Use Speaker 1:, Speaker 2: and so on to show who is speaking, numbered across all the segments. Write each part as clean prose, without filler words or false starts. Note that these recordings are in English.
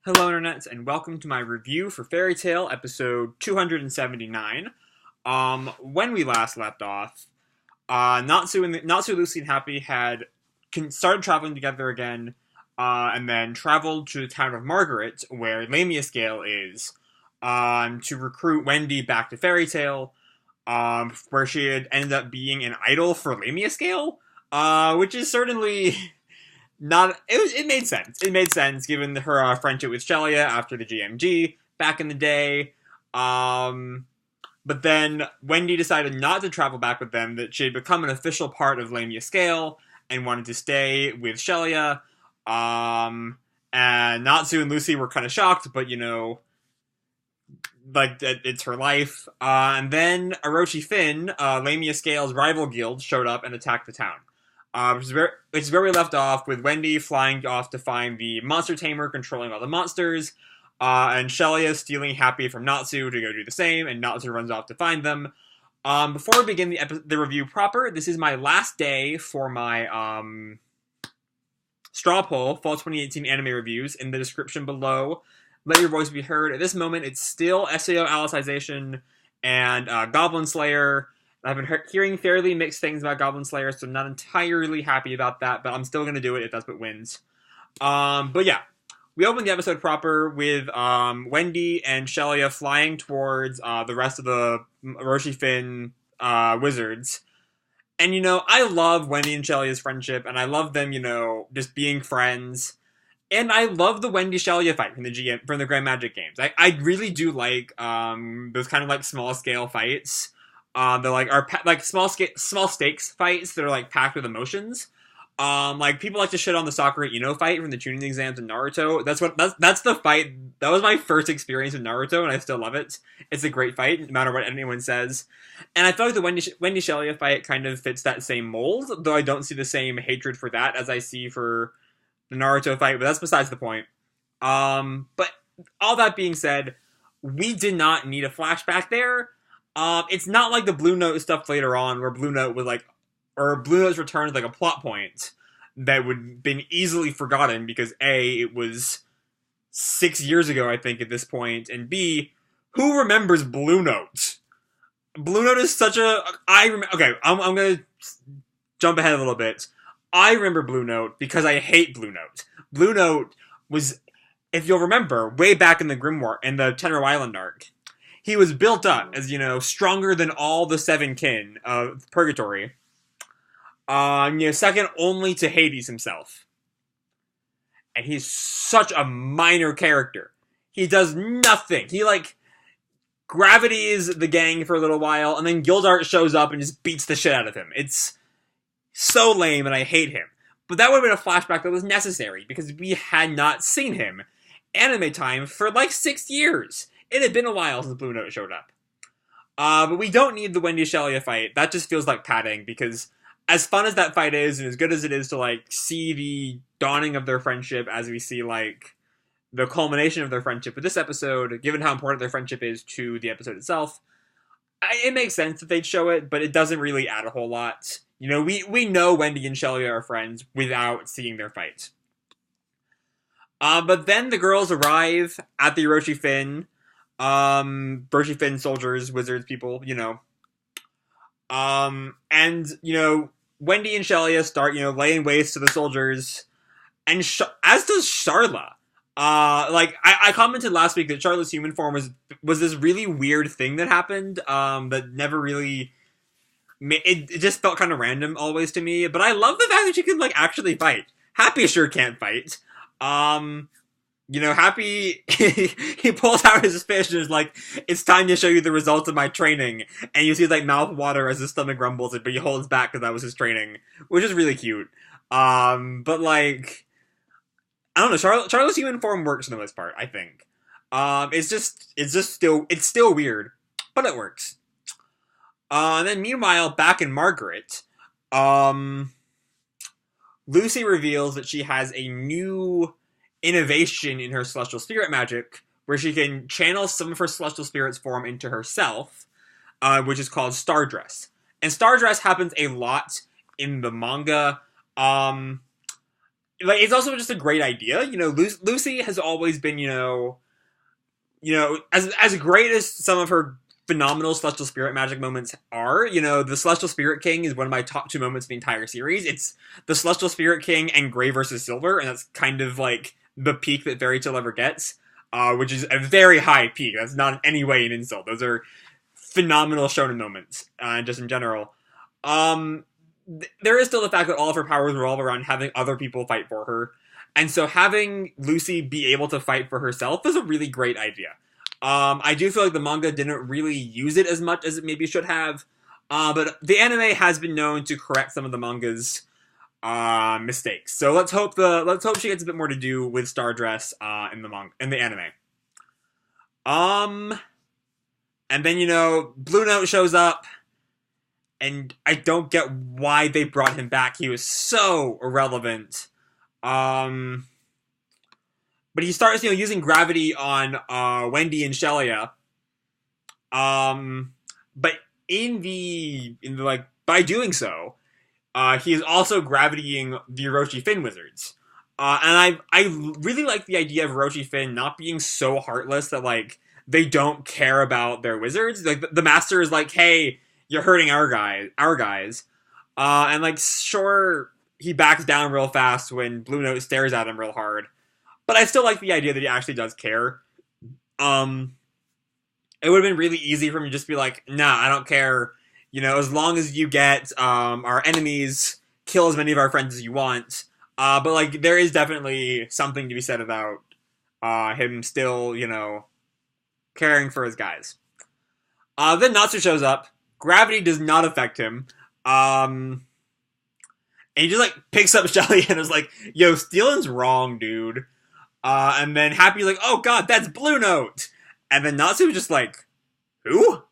Speaker 1: Hello, Internets, and welcome to my review for Fairy Tail episode 279. When we last left off, Natsu, Lucy, and Happy had started traveling together again, and then traveled to the town of Margaret, where Lamia Scale is, to recruit Wendy back to Fairy Tail, where she had ended up being an idol for Lamia Scale, which is certainly not it made sense. It made sense given her friendship with Shelia after the GMG back in the day. But then Wendy decided not to travel back with them, that she had become an official part of Lamia Scale and wanted to stay with Shelia. And Natsu and Lucy were kind of shocked, but like it's her life. And then Orochi Finn, Lamia Scale's rival guild, showed up and attacked the town. Which is where we left off, with Wendy flying off to find the monster tamer controlling all the monsters, and Shelia stealing Happy from Natsu to go do the same, and Natsu runs off to find them. Before we begin the review proper, this is my last day for my straw poll, Fall 2018 anime reviews, in the description below. Let your voice be heard. At this moment, it's still SAO Alicization and Goblin Slayer. I've been hearing fairly mixed things about Goblin Slayer, so I'm not entirely happy about that, but I'm still going to do it if that's what wins. But yeah, we opened the episode proper with Wendy and Shelia flying towards the rest of the Orochi Finn wizards. And, I love Wendy and Shelia's friendship, and I love them, just being friends. And I love the Wendy-Shelia fight from the Grand Magic games. I really do like those kind of like small-scale fights. They're like small stakes fights that are like packed with emotions. Like people like to shit on the Sakura Ino fight from the tuning exams in Naruto. That's the fight. That was my first experience with Naruto, and I still love it. It's a great fight, no matter what anyone says. And I feel like the Wendy Shelia fight kind of fits that same mold, though I don't see the same hatred for that as I see for the Naruto fight. But that's besides the point. But all that being said, we did not need a flashback there. It's not like the Bluenote stuff later on, where Bluenote's return is like a plot point that would have been easily forgotten because A, it was 6 years ago, I think, at this point, and B, who remembers Bluenote? Bluenote is such a... Okay, I'm gonna jump ahead a little bit. I remember Bluenote because I hate Bluenote. Bluenote was, if you'll remember, way back in the Grimoire, in the Tenro Island arc, he was built up as, stronger than all the seven kin of Purgatory. Second only to Hades himself. And he's such a minor character. He does nothing. He, gravities the gang for a little while, and then Gildart shows up and just beats the shit out of him. It's so lame, and I hate him. But that would have been a flashback that was necessary, because we had not seen him anime time for, 6 years. It had been a while since Bluenote showed up. But we don't need the Wendy-Shelia fight. That just feels like padding, because as fun as that fight is, and as good as it is to, see the dawning of their friendship as we see, the culmination of their friendship with this episode, given how important their friendship is to the episode itself, it makes sense that they'd show it, but it doesn't really add a whole lot. We know Wendy and Shelia are friends without seeing their fight. But then the girls arrive at the Orochi Finn soldiers, wizards, people, and, Wendy and Shelia start, laying waste to the soldiers, and as does Sharla. I commented last week that Sharla's human form was this really weird thing that happened, that never really, it just felt kind of random always to me, but I love the fact that she can, actually fight. Happy sure can't fight. Happy, he pulls out his fish and is like, it's time to show you the results of my training. And you see, mouth water as his stomach rumbles, but he holds back because that was his training. Which is really cute. But, I don't know, Charlotte's human form works for the most part, I think. It's still weird, but it works. And then meanwhile, back in Margaret, Lucy reveals that she has a new innovation in her celestial spirit magic, where she can channel some of her celestial spirit's form into herself, which is called Star Dress. And Star Dress happens a lot in the manga. like, it's also just a great idea. Lucy has always been, as great as some of her phenomenal Celestial Spirit magic moments are, the Celestial Spirit King is one of my top two moments in the entire series. It's the Celestial Spirit King and Gray versus Silver, and that's kind of like the peak that Fairy Tail ever gets, which is a very high peak. That's not in any way an insult. Those are phenomenal shonen moments, just in general. There is still the fact that all of her powers revolve around having other people fight for her. And so having Lucy be able to fight for herself is a really great idea. I do feel like the manga didn't really use it as much as it maybe should have. But the anime has been known to correct some of the manga's mistakes. So let's hope she gets a bit more to do with Stardress in the anime. And then Bluenote shows up, and I don't get why they brought him back. He was so irrelevant. But he starts, using gravity on Wendy and Shelia. But by doing so, he is also gravitying the Orochi Fin wizards. And I really like the idea of Orochi Fin not being so heartless that they don't care about their wizards. Like the master is like, hey, you're hurting our guys. And sure, he backs down real fast when Bluenote stares at him real hard. But I still like the idea that he actually does care. It would have been really easy for him to just be like, nah, I don't care. As long as you get our enemies, kill as many of our friends as you want. But there is definitely something to be said about him still, caring for his guys. Then Natsu shows up. Gravity does not affect him. And he just picks up Shelly and is like, yo, stealing's wrong, dude. And then Happy's like, oh god, that's Bluenote. And then Natsu was just like, who?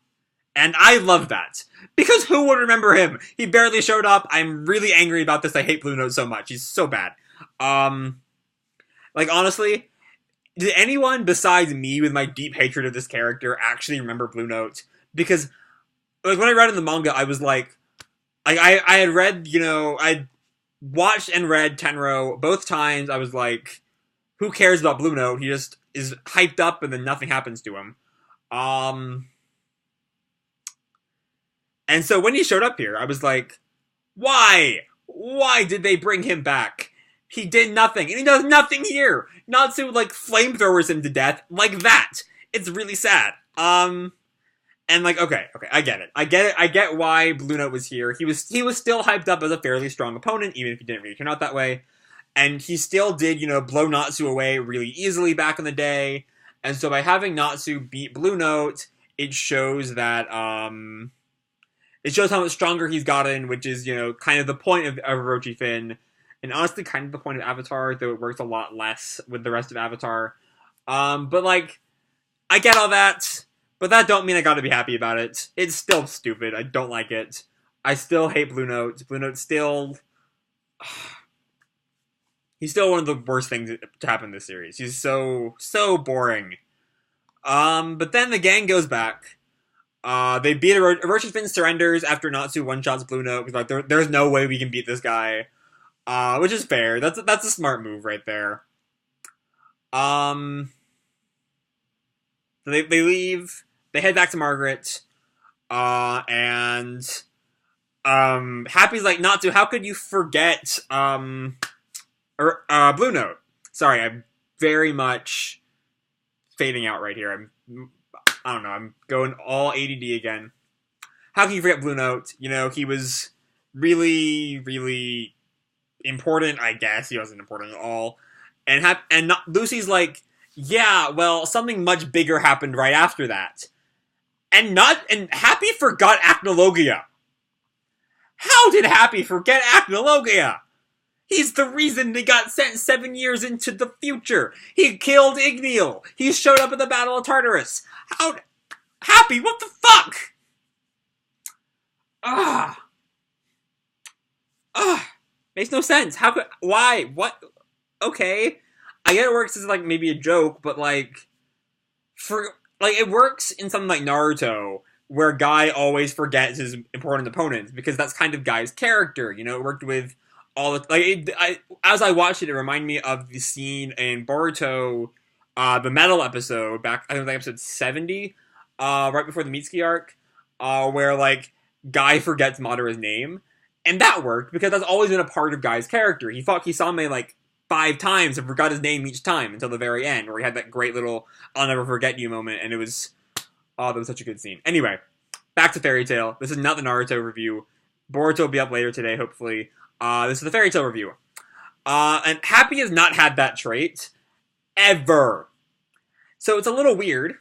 Speaker 1: And I love that. Because who would remember him? He barely showed up. I'm really angry about this. I hate Bluenote so much. He's so bad. Honestly, did anyone besides me with my deep hatred of this character actually remember Bluenote? Because, when I read in the manga, I was I had read, I'd watched and read Tenro both times. I was like, who cares about Bluenote? He just is hyped up and then nothing happens to him. And so when he showed up here, I was like, why? Why did they bring him back? He did nothing, and he does nothing here. Natsu, flamethrowers him to death like that. It's really sad. And okay, I get it. I get why Bluenote was here. He was still hyped up as a fairly strong opponent, even if he didn't really turn out that way. And he still did, blow Natsu away really easily back in the day. And so by having Natsu beat Bluenote, it shows that, it shows how much stronger he's gotten, which is, kind of the point of Orochi Fin. And honestly, kind of the point of Avatar, though it works a lot less with the rest of Avatar. But I get all that, but that don't mean I gotta be happy about it. It's still stupid. I don't like it. I still hate Bluenote. Bluenote still... He's still one of the worst things to happen in this series. He's so boring. But then the gang goes back. They beat Orochi Fin surrenders after Natsu one-shots Bluenote. Because there's no way we can beat this guy. Which is fair. That's a smart move right there. So they leave. They head back to Margaret. And Happy's like, Natsu, how could you forget Bluenote? Sorry, I'm very much fading out right here. I don't know, I'm going all ADD again. How can you forget Bluenote? He was really, really important, I guess. He wasn't important at all. And Lucy's like, yeah, well, something much bigger happened right after that. And Happy forgot Acnologia. How did Happy forget Acnologia? He's the reason they got sent 7 years into the future. He killed Igneal. He showed up at the Battle of Tartarus. Happy, what the fuck? Makes no sense. Why? What? Okay. I get it works as maybe a joke, but it works in something like Naruto, where Guy always forgets his important opponents, because that's kind of Guy's character. It worked with all the as I watched it, it reminded me of the scene in Boruto, the metal episode back. I think it was like episode 70, right before the Mitsuki arc, where like Guy forgets Madara's name, and that worked because that's always been a part of Guy's character. He fought Kisame like 5 times and forgot his name each time until the very end, where he had that great little "I'll never forget you" moment, and it was that was such a good scene. Anyway, back to Fairy Tail. This is not the Naruto review. Boruto will be up later today, hopefully. This is the Fairy Tail review. And Happy has not had that trait ever. So it's a little weird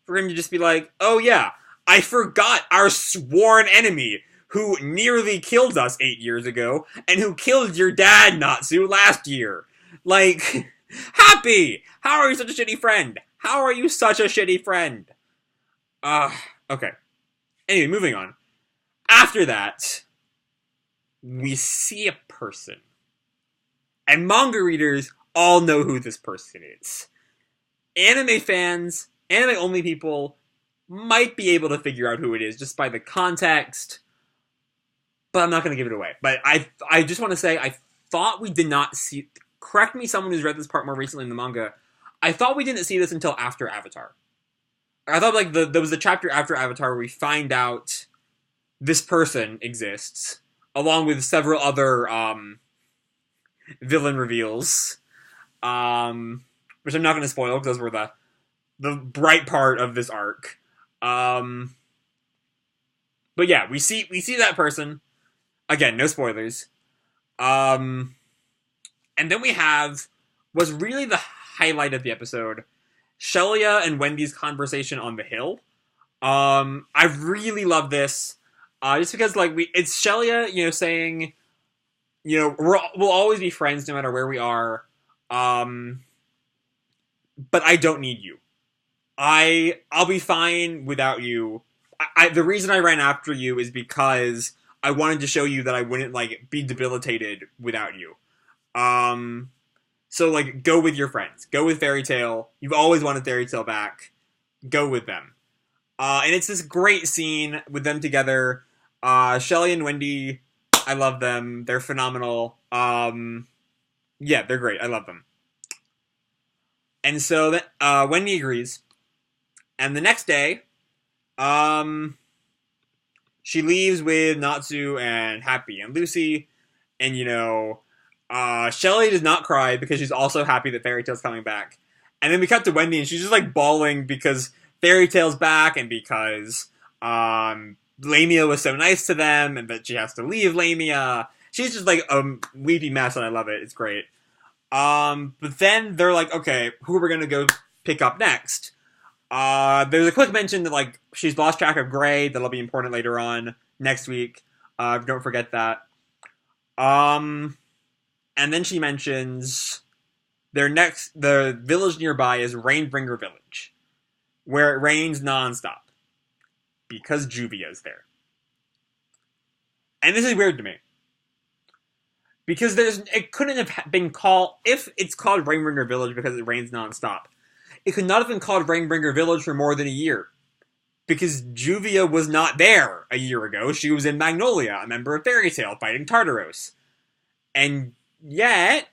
Speaker 1: for him to just be like, oh yeah, I forgot our sworn enemy who nearly killed us 8 years ago and who killed your dad, Natsu, last year. Like, Happy! How are you such a shitty friend? How are you such a shitty friend? Okay. Anyway, moving on. After that, we see a person. And manga readers all know who this person is. Anime fans, anime-only people, might be able to figure out who it is just by the context, but I'm not going to give it away. But I just want to say, I thought we did not see... Correct me, someone who's read this part more recently in the manga. I thought we didn't see this until after Avatar. I thought like there was a chapter after Avatar where we find out this person exists, along with several other villain reveals, which I'm not going to spoil because those were the bright part of this arc. But yeah, we see that person again. No spoilers. And then we have what's really the highlight of the episode: Shelia and Wendy's conversation on the hill. I really love this. Just because, like, it's Shelia, saying, we'll always be friends no matter where we are, but I don't need you. I'll be fine without you. The reason I ran after you is because I wanted to show you that I wouldn't, like, be debilitated without you. So, like, go with your friends. Go with Fairy Tail. You've always wanted Fairy Tail back. Go with them. And it's this great scene with them together. Shelia and Wendy, I love them. They're phenomenal. Yeah, they're great. I love them. And so Wendy agrees. And the next day, she leaves with Natsu and Happy and Lucy. And, Shelia does not cry because she's also happy that Fairy Tail's coming back. And then we cut to Wendy and she's just, like, bawling because Fairy Tail's back and because Lamia was so nice to them and that she has to leave Lamia. She's just like a weepy mess and I love it. It's great. But then they're like, okay, who are we gonna go pick up next? There's a quick mention that, like, she's lost track of Gray. That'll be important later on next week. Don't forget that. And then she mentions the village nearby is Rainbringer Village, where it rains nonstop because Juvia's there. And this is weird to me because it couldn't have been called, if it's called Rainbringer Village because it rains nonstop, it could not have been called Rainbringer Village for more than a year because Juvia was not there a year ago. She was in Magnolia, a member of Fairy Tail, fighting Tartaros. And yet,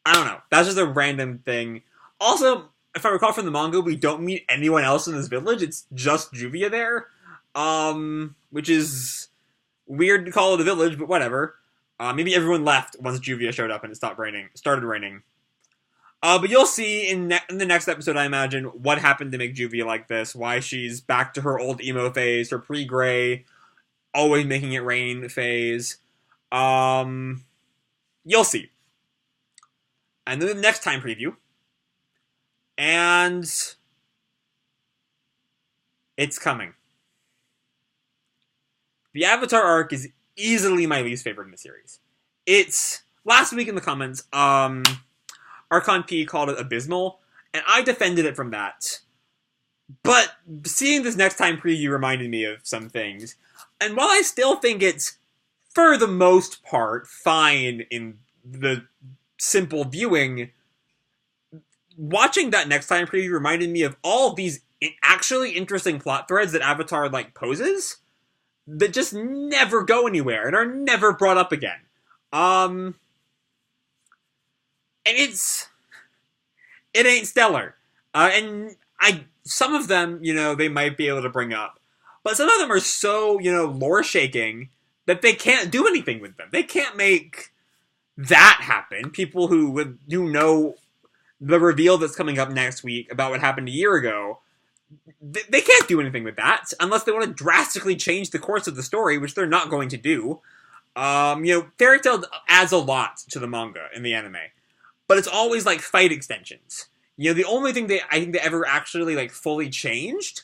Speaker 1: I don't know. That's just a random thing. Also, if I recall from the manga, we don't meet anyone else in this village. It's just Juvia there. Which is weird to call it a village, but whatever. Maybe everyone left once Juvia showed up and it started raining. But you'll see in the next episode, I imagine, what happened to make Juvia like this. Why she's back to her old emo phase, her pre-Gray, always making it rain phase. You'll see. And then the next time preview. And it's coming. The Avatar arc is easily my least favorite in the series. It's, last week in the comments, Archon P called it abysmal, and I defended it from that. But seeing this next time preview reminded me of some things. And while I still think it's, for the most part, fine in the simple viewing, watching that next time preview reminded me of all these actually interesting plot threads that Avatar, like, poses that just never go anywhere and are never brought up again. And it ain't stellar. And some of them, they might be able to bring up. But some of them are so, lore shaking that they can't do anything with them. They can't make that happen. People who know the reveal that's coming up next week about what happened a year ago, they can't do anything with that unless they want to drastically change the course of the story, which they're not going to do. Fairy Tail adds a lot to the manga in the anime, but it's always like fight extensions. The only thing I think they ever actually like fully changed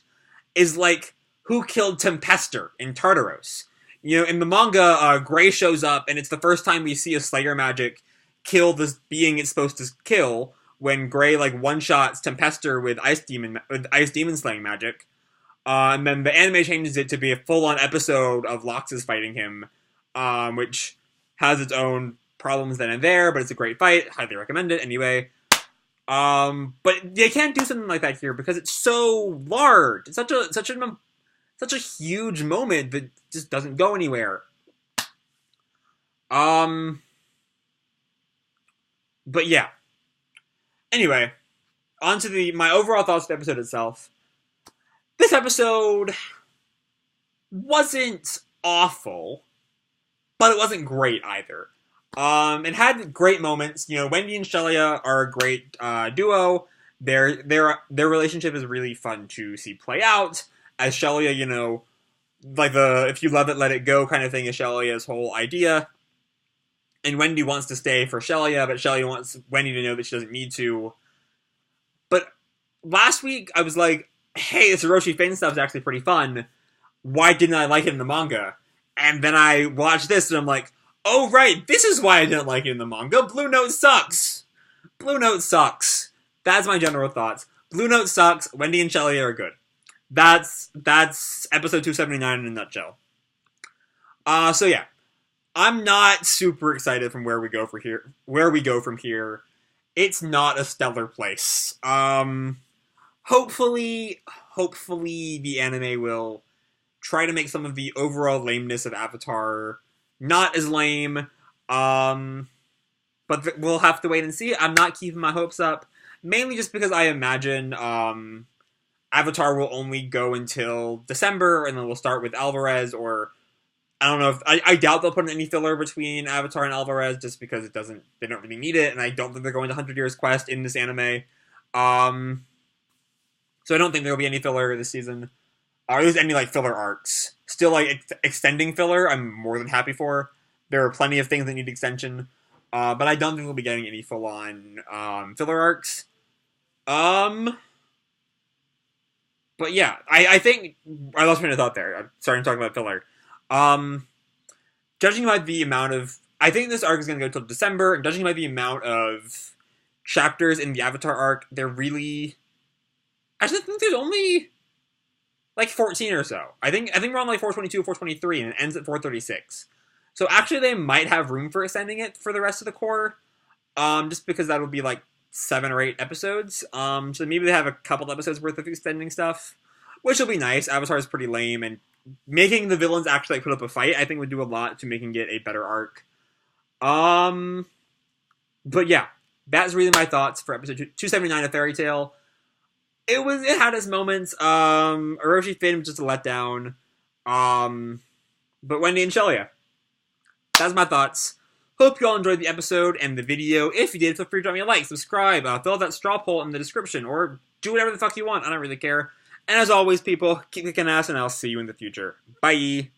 Speaker 1: is like who killed Tempester in Tartaros. In the manga, Gray shows up, and it's the first time we see a Slayer magic kill this being it's supposed to kill. When Gray like one-shots Tempester with ice demon slaying magic, and then the anime changes it to be a full-on episode of Loxus fighting him, which has its own problems then and there, but it's a great fight. Highly recommend it anyway. But they can't do something like that here because it's so large. It's such a huge moment that just doesn't go anywhere. But yeah. Anyway, on to my overall thoughts of the episode itself. This episode wasn't awful, but it wasn't great either. It had great moments. Wendy and Shelia are a great duo. Their relationship is really fun to see play out. As Shelia, like the if you love it, let it go kind of thing is Shelia's whole idea. And Wendy wants to stay for Shelia, but Shelia wants Wendy to know that she doesn't need to. But last week, I was like, hey, this Orochi Finn stuff is actually pretty fun. Why didn't I like it in the manga? And then I watched this, and I'm like, oh, right, this is why I didn't like it in the manga. Bluenote sucks. Bluenote sucks. That's my general thoughts. Bluenote sucks. Wendy and Shelia are good. That's episode 279 in a nutshell. So yeah. I'm not super excited from where we go from here. It's not a stellar place. Hopefully the anime will try to make some of the overall lameness of Avatar not as lame. But we'll have to wait and see. I'm not keeping my hopes up, mainly just because I imagine Avatar will only go until December, and then we'll start with Alvarez, or I don't know if I doubt they'll put in any filler between Avatar and Alvarez just because they don't really need it, and I don't think they're going to 100 Years Quest in this anime. So I don't think there'll be any filler this season. Or there's any like filler arcs. Still like extending filler, I'm more than happy for. There are plenty of things that need extension. But I don't think we'll be getting any full-on filler arcs. But yeah, I think I lost my train of thought there. I'm starting to talk about filler. Judging by the amount of... I think this arc is going to go until December, and judging by the amount of chapters in the Avatar arc, they're really... Actually, I think there's only like 14 or so. I think we're on like 422, 423, and it ends at 436. So actually they might have room for extending it for the rest of the core, just because that would be like 7 or 8 episodes. So maybe they have a couple episodes worth of extending stuff, which will be nice. Avatar is pretty lame, and making the villains actually like, put up a fight, I think would do a lot to making it a better arc. But yeah, that's really my thoughts for episode 279 of Fairy Tail. It had its moments. Orochi Finn was just a letdown. But Wendy and Shelia. That's my thoughts. Hope you all enjoyed the episode and the video. If you did, feel free to drop me a like, subscribe, fill out that straw poll in the description, or do whatever the fuck you want. I don't really care. And as always, people, keep kicking ass, and I'll see you in the future. Bye!